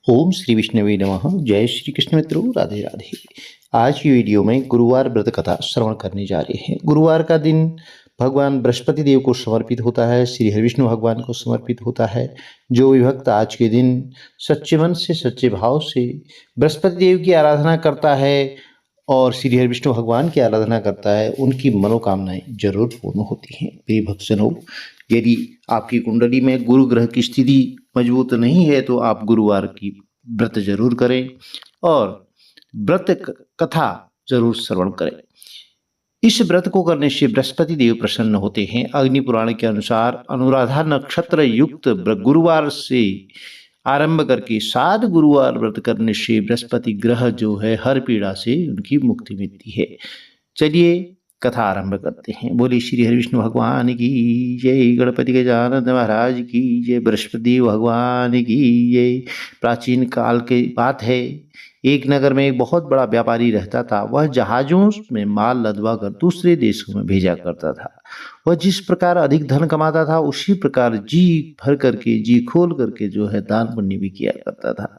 ओम श्री विष्णुवे नमः। जय श्री कृष्ण मित्रों, राधे राधे। आज की वीडियो में गुरुवार व्रत कथा श्रवण करने जा रहे हैं। गुरुवार का दिन भगवान बृहस्पति देव को समर्पित होता है, श्री हरिविष्णु भगवान को समर्पित होता है। जो भी भक्त आज के दिन सच्चे मन से सच्चे भाव से बृहस्पति देव की आराधना करता है और श्री हरिविष्णु भगवान की आराधना करता है, उनकी मनोकामनाएं जरूर पूर्ण होती हैं। प्रिय भक्तजनों, यदि आपकी कुंडली में गुरु ग्रह की स्थिति मजबूत नहीं है तो आप गुरुवार की व्रत जरूर करें और व्रत कथा जरूर श्रवण करें। इस व्रत को करने से बृहस्पति देव प्रसन्न होते हैं। अग्नि पुराण के अनुसार अनुराधा नक्षत्र युक्त गुरुवार से आरंभ करके 7 गुरुवार व्रत करने से बृहस्पति ग्रह जो है हर पीड़ा से उनकी मुक्ति मिलती है। चलिए कथा आरंभ करते हैं। बोले श्री हरिविष्णु भगवान की जय, गणपति गजानन महाराज की जय, बृहस्पति भगवान की जय। प्राचीन काल की बात है, एक नगर में एक बहुत बड़ा व्यापारी रहता था। वह जहाजों में माल लदवा कर दूसरे देशों में भेजा करता था। वह जिस प्रकार अधिक धन कमाता था उसी प्रकार जी भर करके, जी खोल करके जो है दान पुण्य भी किया करता था।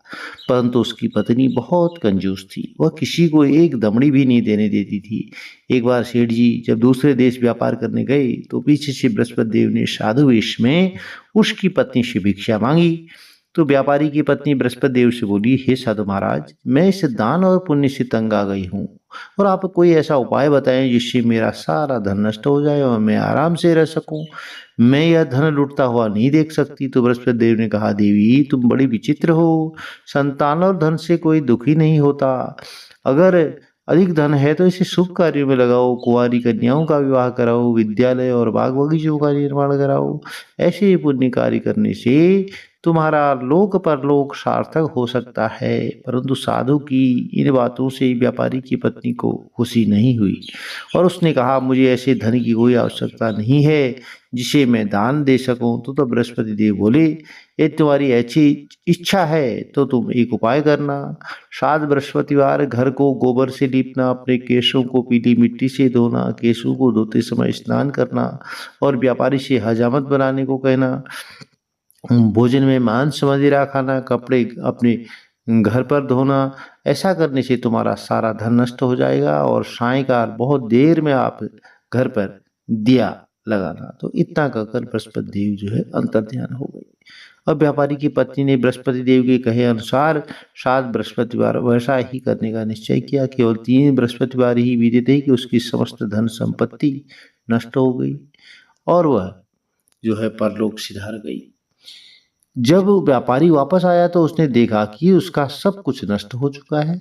परंतु उसकी पत्नी बहुत कंजूस थी, वह किसी को एक दमड़ी भी नहीं देने देती थी। एक बार सेठ जी जब दूसरे देश व्यापार करने गए तो पीछे से बृहस्पति देव ने साधु वेश में उसकी पत्नी से भिक्षा मांगी। तो व्यापारी की पत्नी बृहस्पति देव से बोली, हे साधु महाराज, मैं इस दान और पुण्य से तंग आ गई हूँ और आप कोई ऐसा उपाय बताएं जिससे मेरा सारा धन नष्ट हो जाए और मैं आराम से रह सकूं। मैं यह धन लुटता हुआ नहीं देख सकती। तो बृहस्पति देव ने कहा, देवी तुम बड़ी विचित्र हो। संतान और धन से कोई दुखी नहीं होता। अगर अधिक धन है तो इसे शुभ कार्यों में लगाओ, कुंवारी कन्याओं का विवाह कराओ, विद्यालय और बाग बगीचों का निर्माण कराओ। ऐसे पुण्य कार्य करने से तुम्हारा लोक परलोक सार्थक हो सकता है। परंतु साधु की इन बातों से व्यापारी की पत्नी को खुशी नहीं हुई और उसने कहा, मुझे ऐसे धन की कोई आवश्यकता नहीं है जिसे मैं दान दे सकूं। तो बृहस्पति देव बोले, ये तुम्हारी ऐसी इच्छा है तो तुम एक उपाय करना। 7 बृहस्पतिवार घर को गोबर से लीपना, अपने केशों को पीली मिट्टी से धोना, केशों को धोते समय स्नान करना और व्यापारी से हजामत बनाने को कहना। भोजन में मांस मदिरा खाना, कपड़े अपने घर पर धोना। ऐसा करने से तुम्हारा सारा धन नष्ट हो जाएगा और सायंकाल बहुत देर में आप घर पर दिया लगाना। तो इतना कहकर बृहस्पति देव जो है अंतर्ध्यान हो गई। अब व्यापारी की पत्नी ने बृहस्पति देव के कहे अनुसार 7 बृहस्पतिवार वैसा ही करने का निश्चय किया। केवल 3 बृहस्पतिवार ही बीते थे कि उसकी समस्त धन संपत्ति नष्ट हो गई और वह जो है परलोक सिधार गई। जब व्यापारी वापस आया तो उसने देखा कि उसका सब कुछ नष्ट हो चुका है।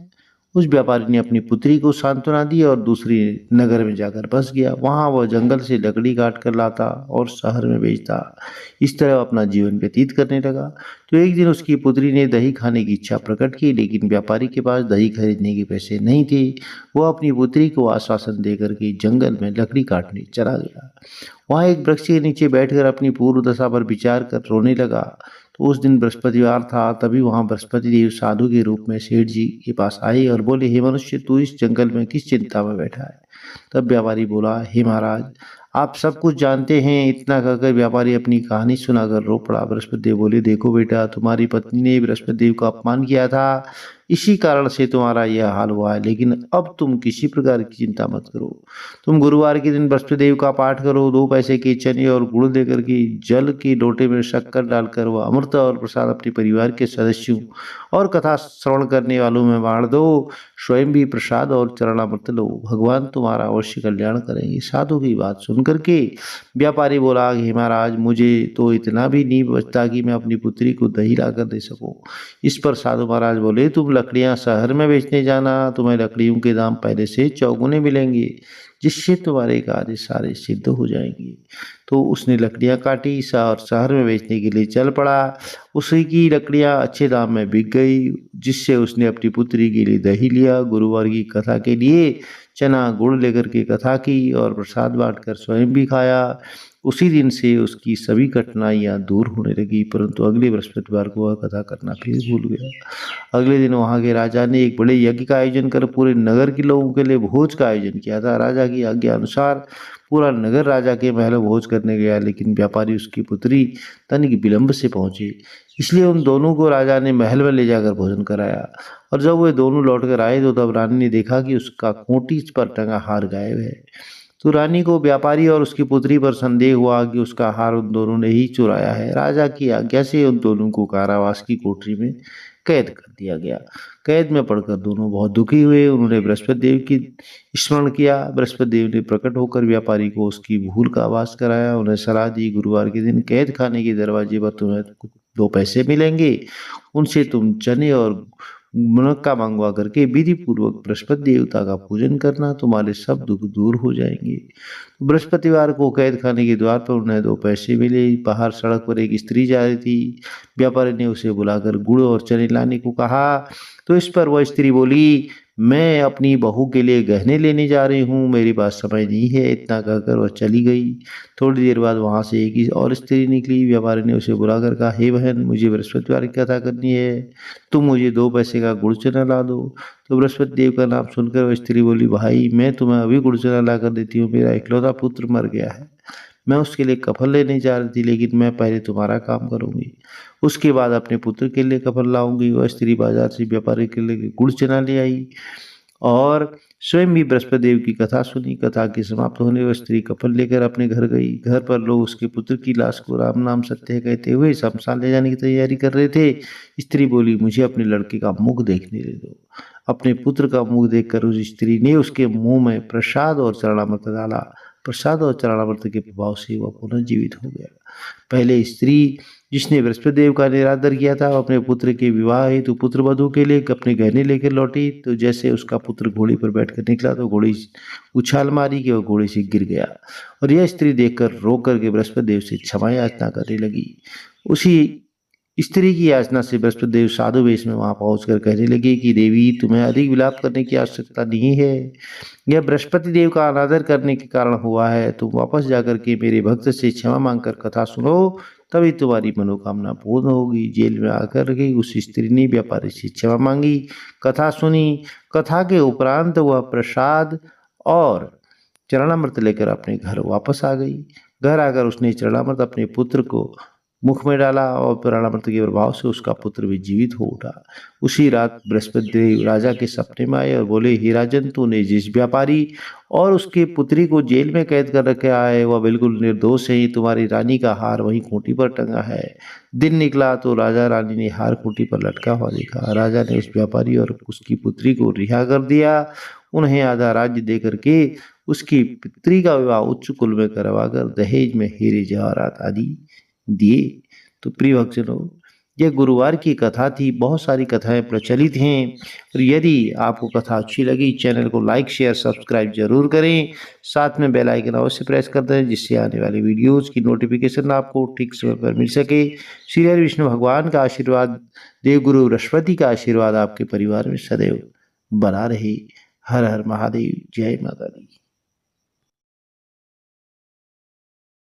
उस व्यापारी ने अपनी पुत्री को सांत्वना दी और दूसरी नगर में जाकर बस गया। वहां वह जंगल से लकड़ी काट कर लाता और शहर में बेचता। इस तरह अपना जीवन व्यतीत करने लगा। तो एक दिन उसकी पुत्री ने दही खाने की इच्छा प्रकट की, लेकिन व्यापारी के पास दही खरीदने के पैसे नहीं थे। वह अपनी पुत्री को आश्वासन देकर के जंगल में लकड़ी काटने चला गया। वहां एक वृक्ष के नीचे बैठकर अपनी पूर्व दशा पर विचार कर रोने लगा। तो उस दिन बृहस्पतिवार था। तभी वहां बृहस्पति देव साधु के रूप में सेठ जी के पास आए और बोले, हे मनुष्य, तू इस जंगल में किस चिंता में बैठा है? तब व्यापारी बोला, हे महाराज, आप सब कुछ जानते हैं। इतना कहकर व्यापारी अपनी कहानी सुनाकर रो पड़ा। बृहस्पति देव बोले, देखो बेटा, तुम्हारी पत्नी ने बृहस्पति देव का अपमान किया था, इसी कारण से तुम्हारा यह हाल हुआ है। लेकिन अब तुम किसी प्रकार की चिंता मत करो। तुम गुरुवार के दिन बृहस्पति देव का पाठ करो। 2 पैसे के चने और गुड़ लेकर के जल के लोटे में शक्कर डालकर वह अमृत और प्रसाद अपने परिवार के सदस्यों और कथा श्रवण करने वालों में बांट दो। स्वयं भी प्रसाद और चरणामृत लो, भगवान तुम्हारा अवश्य कल्याण करेंगे। साधु की बात सुन करके व्यापारी बोला, हे महाराज, मुझे तो इतना भी नहीं बचता कि मैं अपनी पुत्री को दही लाकर दे सकूं। इस पर साधु महाराज बोले, तुम लकड़ियां शहर में बेचने जाना, तुम्हें लकड़ियों के दाम पहले से चौगुने मिलेंगे, जिससे तुम्हारे कार्य सारे सिद्ध हो जाएंगे। तो उसने लकड़ियां काटी और शहर में बेचने के लिए चल पड़ा। उसी की लकड़ियां अच्छे दाम में बिक गई, जिससे उसने अपनी पुत्री के लिए दही लिया। गुरुवार की कथा के लिए चना गुड़ लेकर के कथा की और प्रसाद बांटकर स्वयं भी खाया। उसी दिन से उसकी सभी कठिनाइयाँ दूर होने लगी, परंतु अगले बृहस्पतिवार को वह कथा करना फिर भूल गया। अगले दिन वहाँ के राजा ने एक बड़े यज्ञ का आयोजन कर पूरे नगर के लोगों के लिए भोज का आयोजन किया था। राजा की आज्ञा अनुसार पूरा नगर राजा के महल में भोज करने गया, लेकिन व्यापारी उसकी पुत्री तनिक विलंब से पहुंचे, इसलिए उन दोनों को राजा ने महल में ले जाकर भोजन कराया। और जब वे दोनों लौट कर आए तो तब रानी ने देखा कि उसका खूंटी पर टंगा हार गायब है। तो रानी को व्यापारी और उसकी पुत्री पर संदेह हुआ कि उसका हार उन दोनों ने ही चुराया है। राजा की आज्ञा से उन दोनों को कारावास की कोठरी में कैद कर दिया गया। कैद में पड़कर दोनों बहुत दुखी हुए। उन्होंने बृहस्पति देव की स्मरण किया। बृहस्पति देव ने प्रकट होकर व्यापारी को उसकी भूल का आभास कराया। उन्हें सलाह दी, गुरुवार के दिन कैद खाने के दरवाजे पर तुम्हें 2 पैसे मिलेंगे, उनसे तुम चने और मुनक्का मंगवा करके विधि पूर्वक बृहस्पति देवता का पूजन करना, तुम्हारे सब दुख दूर हो जाएंगे। बृहस्पतिवार को कैद खाने के द्वार पर उन्हें 2 पैसे मिले। बाहर सड़क पर एक स्त्री जा रही थी। व्यापारी ने उसे बुलाकर गुड़ और चने लाने को कहा, तो इस पर वह स्त्री बोली, मैं अपनी बहू के लिए गहने लेने जा रही हूँ, मेरे पास समय नहीं है। इतना कहकर वह चली गई। थोड़ी देर बाद वहां से एक और स्त्री निकली। व्यापारी ने उसे बुलाकर कहा, हे बहन, मुझे बृहस्पतिवार की कथा करनी है, तुम मुझे 2 पैसे का गुड़ चना ला दो। तो बृहस्पति देव का नाम सुनकर वह स्त्री बोली, भाई, मैं तुम्हें अभी गुड़ चना ला कर देती हूँ। मेरा इकलौता पुत्र मर गया है, मैं उसके लिए कफन लेने जा रही थी, लेकिन मैं पहले तुम्हारा काम करूंगी, उसके बाद अपने पुत्र के लिए कफन लाऊंगी। वह स्त्री बाजार से व्यापारी के लिए गुड़ चना ले आई और स्वयं भी बृहस्पति देव की कथा सुनी। कथा के समाप्त होने वह स्त्री कफन लेकर अपने घर गई। घर पर लोग उसके पुत्र की लाश को राम नाम सत्य कहते हुए शमशान ले जाने की तैयारी कर रहे थे। स्त्री बोली, मुझे अपने लड़के का मुख देखने दे दो। अपने पुत्र का मुख देखकर उस स्त्री ने उसके मुंह में प्रसाद और चरणामृत डाला। प्रसाद और चरणामृत के प्रभाव से वह पुनर्जीवित हो गया। पहले स्त्री जिसने बृहस्पति देव का निरादर किया था, वह अपने पुत्र के विवाह हेतु पुत्र वधू के लिए अपने गहने लेकर लौटी। तो जैसे उसका पुत्र घोड़े पर बैठकर निकला तो घोड़ी उछाल मारी कि वह घोड़े से गिर गया, और यह स्त्री देखकर रो करके बृहस्पति देव से क्षमा याचना करने लगी। उसी स्त्री की याचना से बृहस्पति देव साधु वेश में वहां पहुंचकर कहने लगे कि देवी, तुम्हें अधिक विलाप करने की आवश्यकता नहीं है, यह बृहस्पति देव का अनादर करने के कारण हुआ है। तुम वापस जाकर के मेरे भक्त से क्षमा मांगकर कथा सुनो, तभी तुम्हारी मनोकामना पूर्ण होगी। जेल में आकर के उस स्त्री ने व्यापारी से क्षमा मांगी, कथा सुनी। कथा के उपरांत वह प्रसाद और चरणामृत लेकर अपने घर वापस आ गई। घर आकर उसने चरणामृत अपने पुत्र को मुख में डाला और चरणामृत के प्रभाव से उसका पुत्र भी जीवित हो उठा। उसी रात बृहस्पति देव राजा के सपने में आए और बोले, हे राजन, तूने जिस व्यापारी और उसके पुत्री को जेल में कैद कर रखा है वह बिल्कुल निर्दोष है। तुम्हारी रानी का हार वहीं खूंटी पर टंगा है। दिन निकला तो राजा रानी ने हार खूंटी पर लटका हुआ देखा। राजा ने उस व्यापारी और उसकी पुत्री को रिहा कर दिया। उन्हें आधा राज्य दे करके उसकी पुत्री का विवाह उच्च कुल में करवाकर दहेज में हीरे जवाहरात आदि दिए। तो प्रिय भक्तजनों, यह गुरुवार की कथा थी। बहुत सारी कथाएं प्रचलित हैं, और यदि आपको कथा अच्छी लगी, चैनल को लाइक, शेयर, सब्सक्राइब जरूर करें। साथ में बेल आइकन अवश्य प्रेस कर दें, जिससे आने वाली वीडियोस की नोटिफिकेशन आपको ठीक समय पर मिल सके। श्री हरि विष्णु भगवान का आशीर्वाद, देवगुरु बृहस्पति का आशीर्वाद आपके परिवार में सदैव बना रहे। हर हर महादेव, जय माता दी।